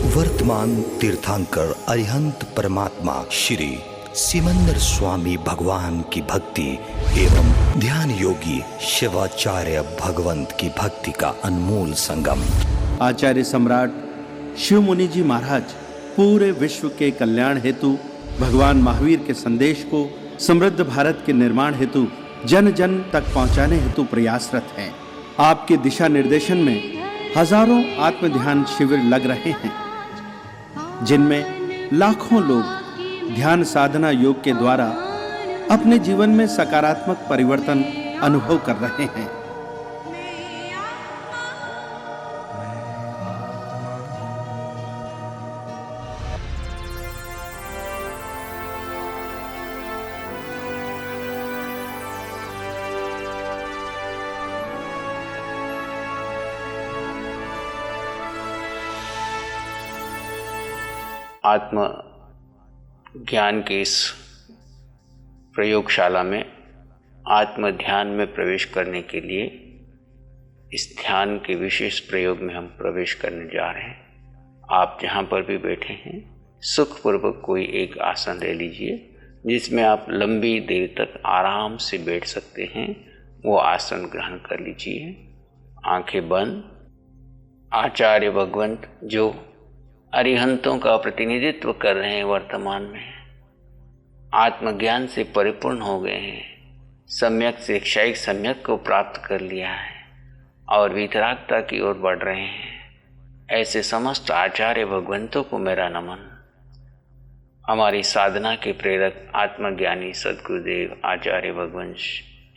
वर्तमान तीर्थंकर अरिहंत परमात्मा श्री सिमंदर स्वामी भगवान की भक्ति एवं ध्यान योगी शिवाचार्य भगवंत की भक्ति का अनमोल संगम। आचार्य सम्राट शिव मुनि जी महाराज पूरे विश्व के कल्याण हेतु भगवान महावीर के संदेश को समृद्ध भारत के निर्माण हेतु जन जन तक पहुंचाने हेतु प्रयासरत हैं। आपके दिशा निर्देशन में हजारों आत्म ध्यान शिविर लग रहे हैं, जिनमें लाखों लोग ध्यान साधना योग के द्वारा अपने जीवन में सकारात्मक परिवर्तन अनुभव कर रहे हैं। आत्म ज्ञान के इस प्रयोगशाला में आत्म ध्यान में प्रवेश करने के लिए इस ध्यान के विशेष प्रयोग में हम प्रवेश करने जा रहे हैं। आप जहाँ पर भी बैठे हैं सुखपूर्वक कोई एक आसन ले लीजिए जिसमें आप लंबी देर तक आराम से बैठ सकते हैं। वो आसन ग्रहण कर लीजिए, आंखें बंद। आचार्य भगवंत जो अरिहंतों का प्रतिनिधित्व कर रहे हैं, वर्तमान में आत्मज्ञान से परिपूर्ण हो गए हैं, सम्यक शिक्षायिक सम्यक को प्राप्त कर लिया है और वितरागता की ओर बढ़ रहे हैं, ऐसे समस्त आचार्य भगवंतों को मेरा नमन। हमारी साधना के प्रेरक आत्मज्ञानी सद्गुरुदेव आचार्य भगवंत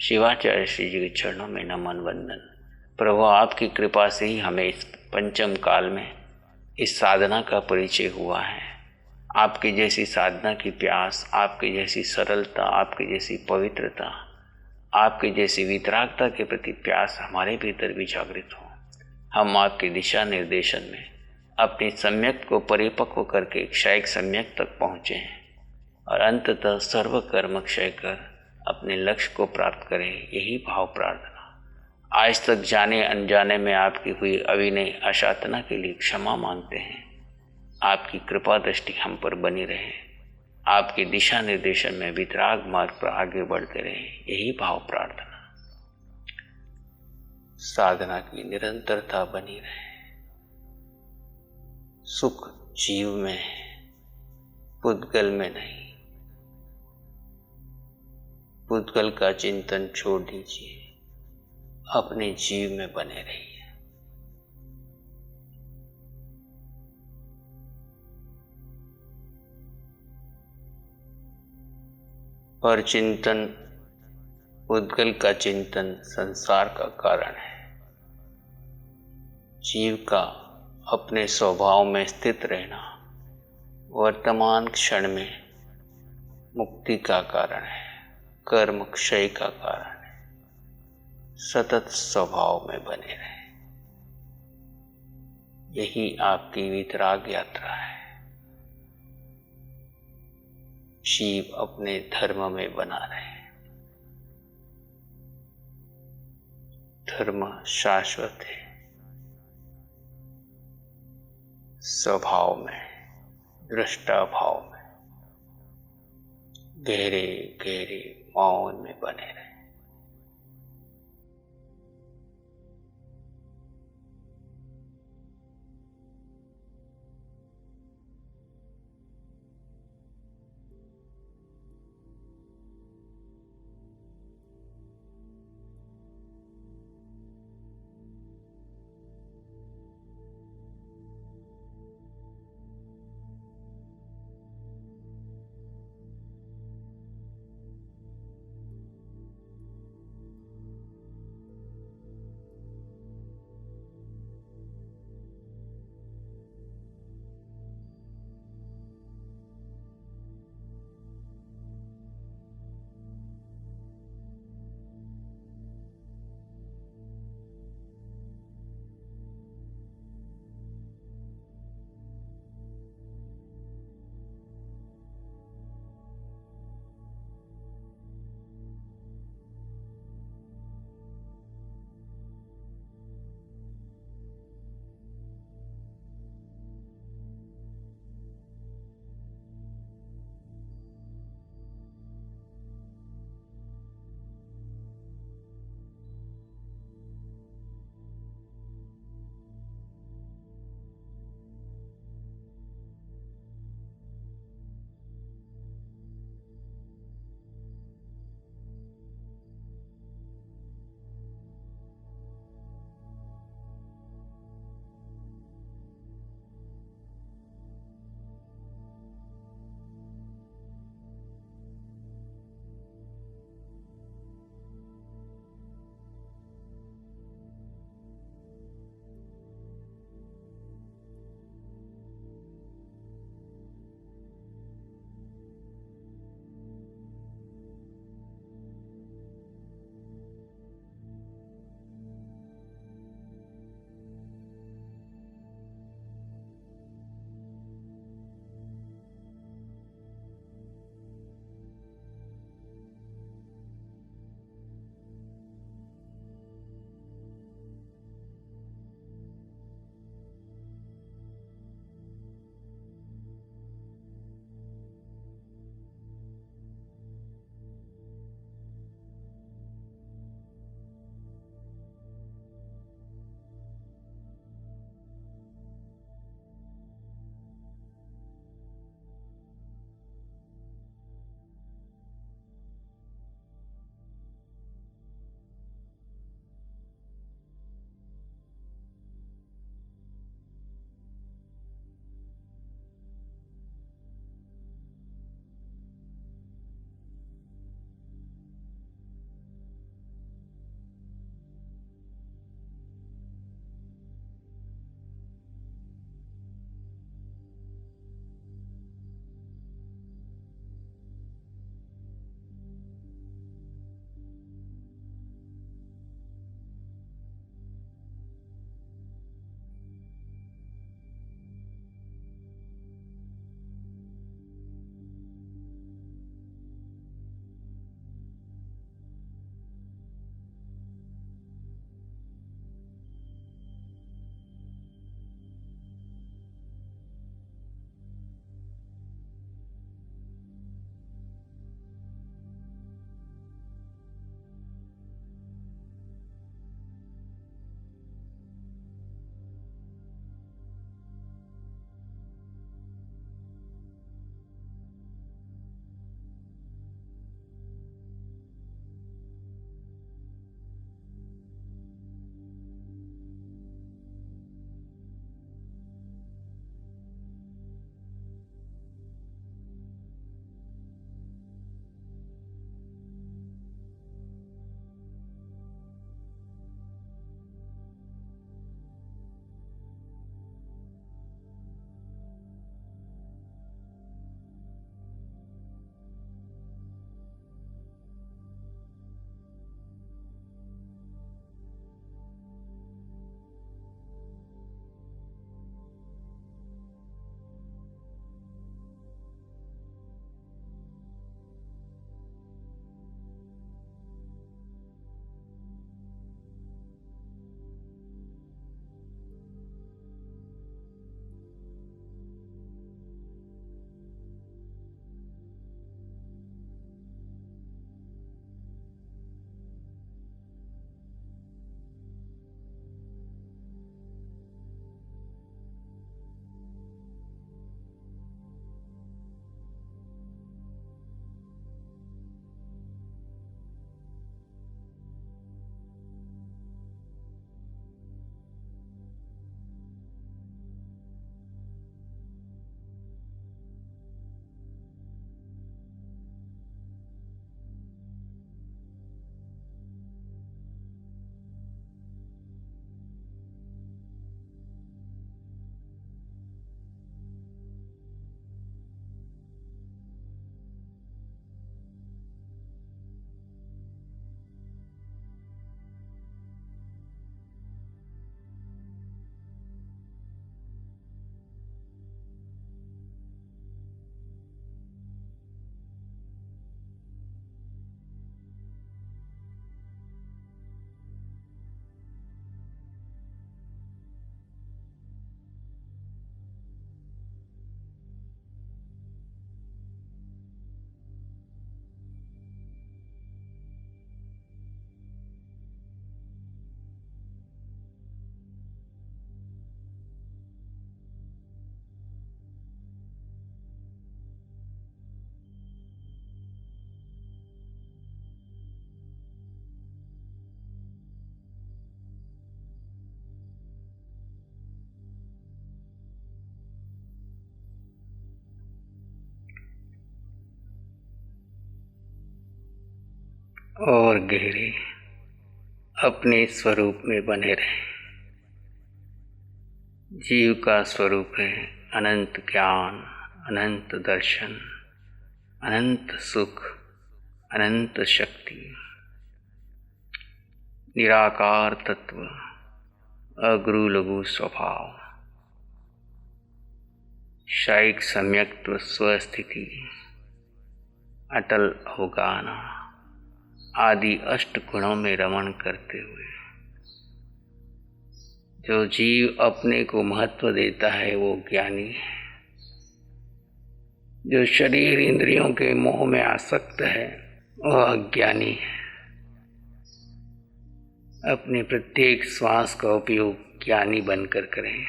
शिवाचार्य श्री जी के चरणों में नमन वंदन। प्रभु आपकी कृपा से ही हमें इस पंचम काल में इस साधना का परिचय हुआ है। आपकी जैसी साधना की प्यास, आपकी जैसी सरलता, आपकी जैसी पवित्रता, आपकी जैसी वितरागता के प्रति प्यास हमारे भीतर भी जागृत हो। हम आपके दिशा निर्देशन में अपनी सम्यक को परिपक्व करके क्षयिक सम्यक तक पहुँचे हैं और अंततः सर्व कर्म क्षय कर अपने लक्ष्य को प्राप्त करें, यही भाव प्रार्थना। आज तक जाने अनजाने में आपकी हुई अविनय अशातना के लिए क्षमा मांगते हैं। आपकी कृपा दृष्टि हम पर बनी रहे, आपके दिशा निर्देशन में वितराग मार्ग पर आगे बढ़ते रहे, यही भाव प्रार्थना। साधना की निरंतरता बनी रहे। सुख जीव में है, पुद्गल में नहीं। पुद्गल का चिंतन छोड़ दीजिए, अपने जीव में बने रहिए। पर चिंतन, उद्गल का चिंतन संसार का कारण है। जीव का अपने स्वभाव में स्थित रहना वर्तमान क्षण में मुक्ति का कारण है, कर्म क्षय का कारण है। सतत स्वभाव में बने रहे, यही आपकी वितराग यात्रा है। शिव अपने धर्म में बना रहे। धर्म शाश्वत है, स्वभाव में, दृष्टा भाव में, गहरे गहरे मौन में बने रहे। और गहरे अपने स्वरूप में बने रहें। जीव का स्वरूप है अनंत ज्ञान, अनंत दर्शन, अनंत सुख, अनंत शक्ति, निराकार तत्व, अगुरु लघु स्वभाव, शायिक सम्यक्त्व स्वस्थिति, अटल अवगाना आदि अष्ट गुणों में रमण करते हुए जो जीव अपने को महत्व देता है वो ज्ञानी है। जो शरीर इंद्रियों के मोह में आसक्त है वह अज्ञानी है। अपने प्रत्येक श्वास का उपयोग ज्ञानी बनकर करें।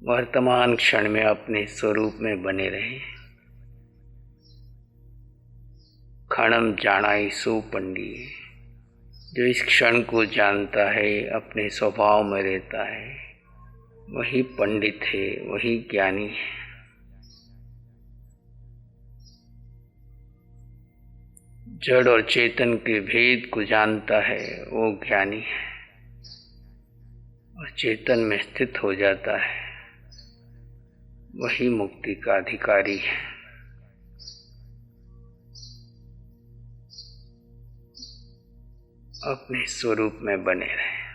वर्तमान क्षण में अपने स्वरूप में बने रहें। क्षणम जानाई सो पंडी, जो इस क्षण को जानता है, अपने स्वभाव में रहता है, वही पंडित है, वही ज्ञानी है। जड़ और चेतन के भेद को जानता है वो ज्ञानी है, और चेतन में स्थित हो जाता है वही मुक्ति का अधिकारी है। अपने स्वरूप में बने रहें।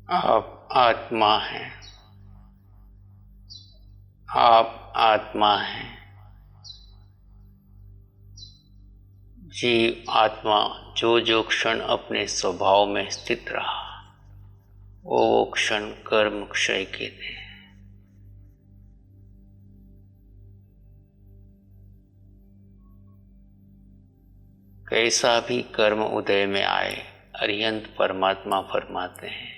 आप आत्मा हैं। आप आत्मा हैं। जीव आत्मा जो जो क्षण अपने स्वभाव में स्थित रहा वो क्षण कर्म क्षय के थे। कैसा भी कर्म उदय में आए, अरिहंत परमात्मा फरमाते हैं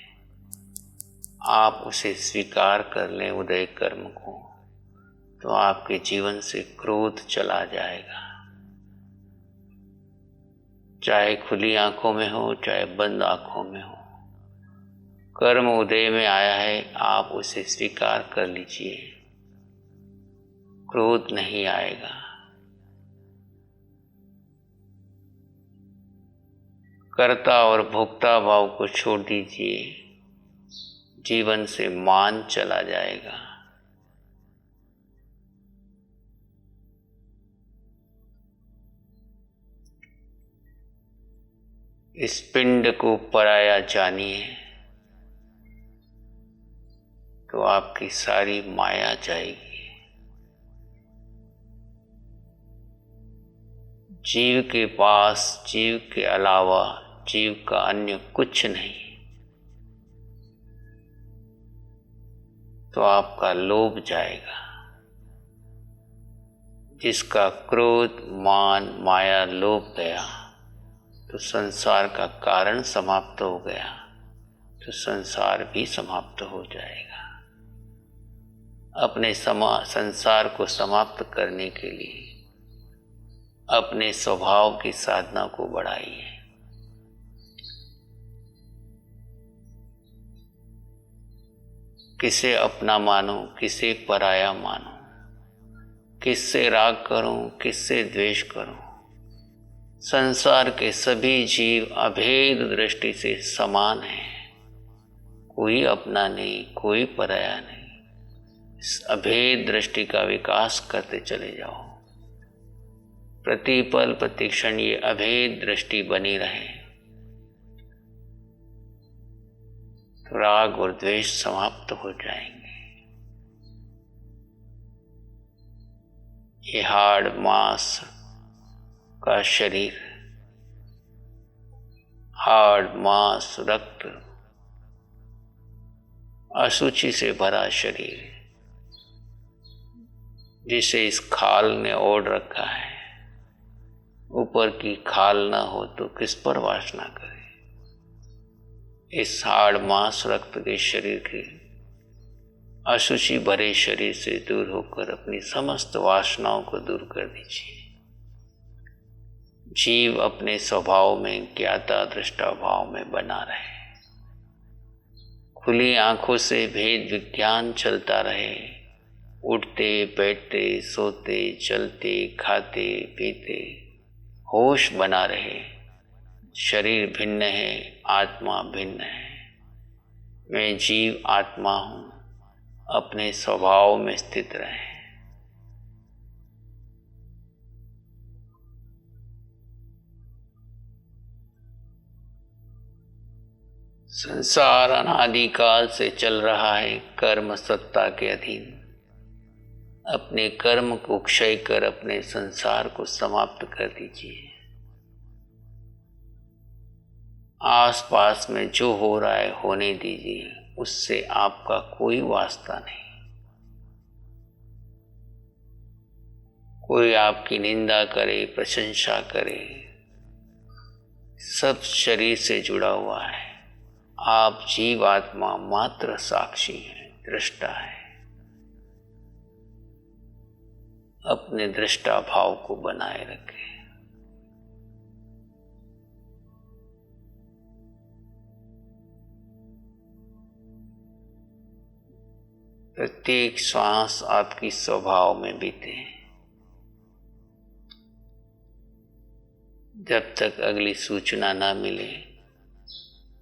आप उसे स्वीकार कर लें उदय कर्म को, तो आपके जीवन से क्रोध चला जाएगा। चाहे खुली आंखों में हो चाहे बंद आंखों में हो, कर्म उदय में आया है, आप उसे स्वीकार कर लीजिए, क्रोध नहीं आएगा। कर्ता और भोक्ता भाव को छोड़ दीजिए, जीवन से मान चला जाएगा। इस पिंड को पराया जानिए तो आपकी सारी माया जाएगी। जीव के पास जीव के अलावा जीव का अन्य कुछ नहीं, तो आपका लोभ जाएगा। जिसका क्रोध मान माया लोभ गया तो संसार का कारण समाप्त हो गया, तो संसार भी समाप्त हो जाएगा। अपने संसार को समाप्त करने के लिए अपने स्वभाव की साधना को बढ़ाइए। किसे अपना मानो, किसे पराया मानो, किससे राग करूं, किससे द्वेष करूं। संसार के सभी जीव अभेद दृष्टि से समान हैं, कोई अपना नहीं, कोई पराया नहीं। इस अभेद दृष्टि का विकास करते चले जाओ। प्रतिपल प्रतिक्षण ये अभेद दृष्टि बनी रहे तो राग और द्वेष समाप्त हो जाएंगे। ये हाड़ मांस का शरीर, हाड़ मांस रक्त अशुचि से भरा शरीर, जिसे इस खाल ने ओढ़ रखा है, ऊपर की खाल न हो तो किस पर वासना करे। इस हाड़ मांस रक्त के शरीर के अशुचि भरे शरीर से दूर होकर अपनी समस्त वासनाओं को दूर कर दीजिए। जीव अपने स्वभाव में ज्ञाता दृष्टा भाव में बना रहे, खुली आंखों से भेद विज्ञान चलता रहे, उठते बैठते सोते चलते खाते पीते होश बना रहे। शरीर भिन्न है, आत्मा भिन्न है। मैं जीव आत्मा हूं, अपने स्वभाव में स्थित रहे। संसार अनादिकाल से चल रहा है कर्म सत्ता के अधीन। अपने कर्म को क्षय कर अपने संसार को समाप्त कर दीजिए। आसपास में जो हो रहा है होने दीजिए, उससे आपका कोई वास्ता नहीं। कोई आपकी निंदा करे प्रशंसा करे, सब शरीर से जुड़ा हुआ है। आप जीव आत्मा मात्र साक्षी हैं, दृष्टा है। अपने दृष्टा भाव को बनाए रखें। प्रत्येक श्वास आपकी स्वभाव में बीते। जब तक अगली सूचना ना मिले,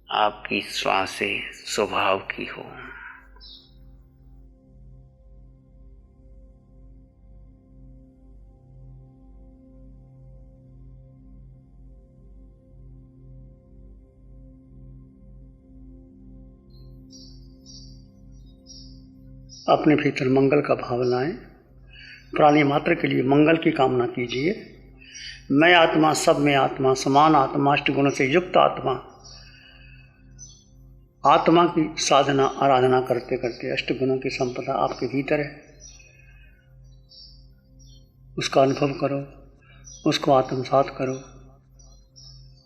आपकी श्वासें स्वभाव की हो। अपने भीतर मंगल का भाव लाएं। प्राणी मात्र के लिए मंगल की कामना कीजिए। मैं आत्मा, सब में आत्मा, समान आत्मा, अष्ट गुणों से युक्त आत्मा, आत्मा की साधना आराधना करते करते अष्ट गुणों की संपदा आपके भीतर है, उसका अनुभव करो, उसको आत्मसात करो।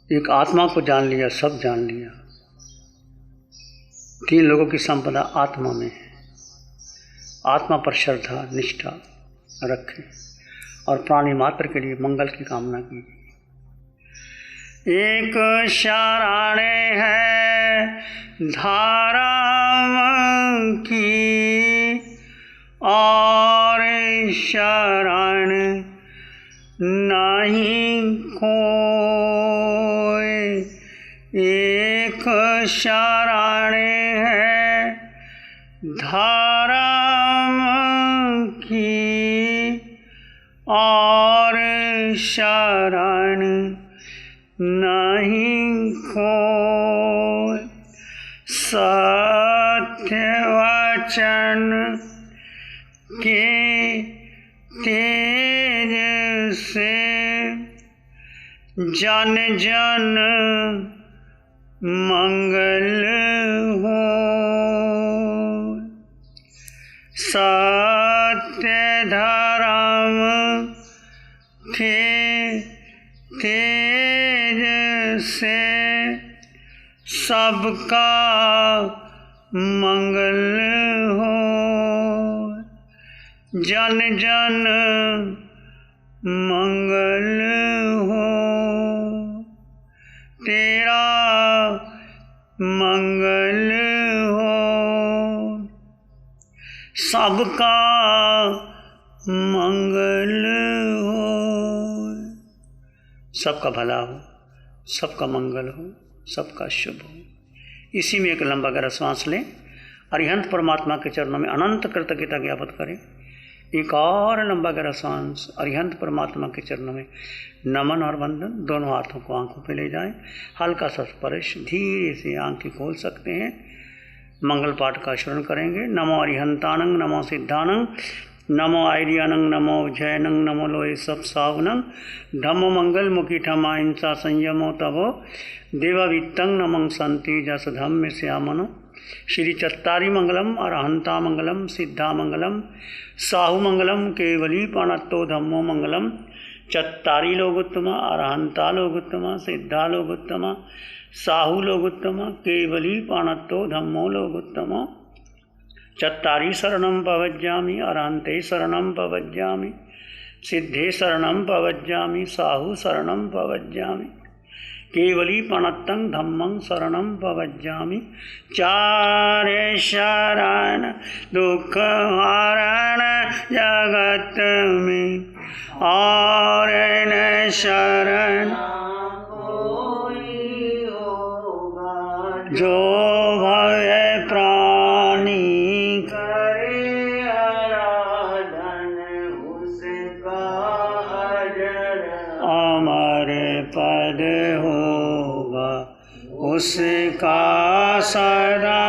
एक आत्मा को जान लिया, सब जान लिया। 3 लोगों की संपदा आत्मा में है। आत्मा पर श्रद्धा निष्ठा रखें और प्राणी मात्र के लिए मंगल की कामना कीजिए। एक शरणे है धर्म की और शरण नहीं कोई। एक शरण है धर्म की और शरण नहीं कोई। सत्य वचन के तेज से जन जन मंगल हो। सत्य धर्म के तेज से सबका मंगल हो। जन जन मंगल हो। तेरा मंगल हो। सबका मंगल हो। सबका भला हो, सबका मंगल हो, सबका शुभ हो। इसी में एक लंबा गहरा सांस लें। अरिहंत परमात्मा के चरणों में अनंत कृतज्ञता ज्ञापित करें। एक और लंबा गहरा सांस अरिहंत परमात्मा के चरणों में नमन और वंदन। दोनों हाथों को आंखों पे ले जाएं। हल्का सा स्पर्श, धीरे से आंखें खोल सकते हैं। मंगल पाठ का श्रवण करेंगे। नमो अरिहंतानंग, नमो सिद्धानंग, नमो आर्यानंग, नमो जयनंग, नमो लोए सब सावनंग, धम्मो मंगल मुखी ठमा हिंसा संयमो तवो देवावित्तंग नमं संति जस धम्म श्यामनो। श्री चत्तारी मंगलम, अरहंता मंगलम, सिद्धा मंगलम, साहु मंगलम, केवली पाणत्तो धम्मो मंगलम। चत्तारी लोगोत्तम, अरहंता लोगोत्तम, सिद्धा लोगोत्तम, साहु लोगोत्तम, केवली पाणत्तो धम्मो लोगोत्तम। चत्तारी शरणं पवज्जामि, अरहन्ते शरणं पवज्जामि, सिद्धे शरणं पवज्जामि, साहु शरणं पवज्जामि, केवली पणत्तं धम्मं शरणं पवज्जामि। चारे शरण दुख हरण जगत में, और न शरण जो भय प्राणी करे आराधन, उसका अजर अमर पद होगा, उसका सदा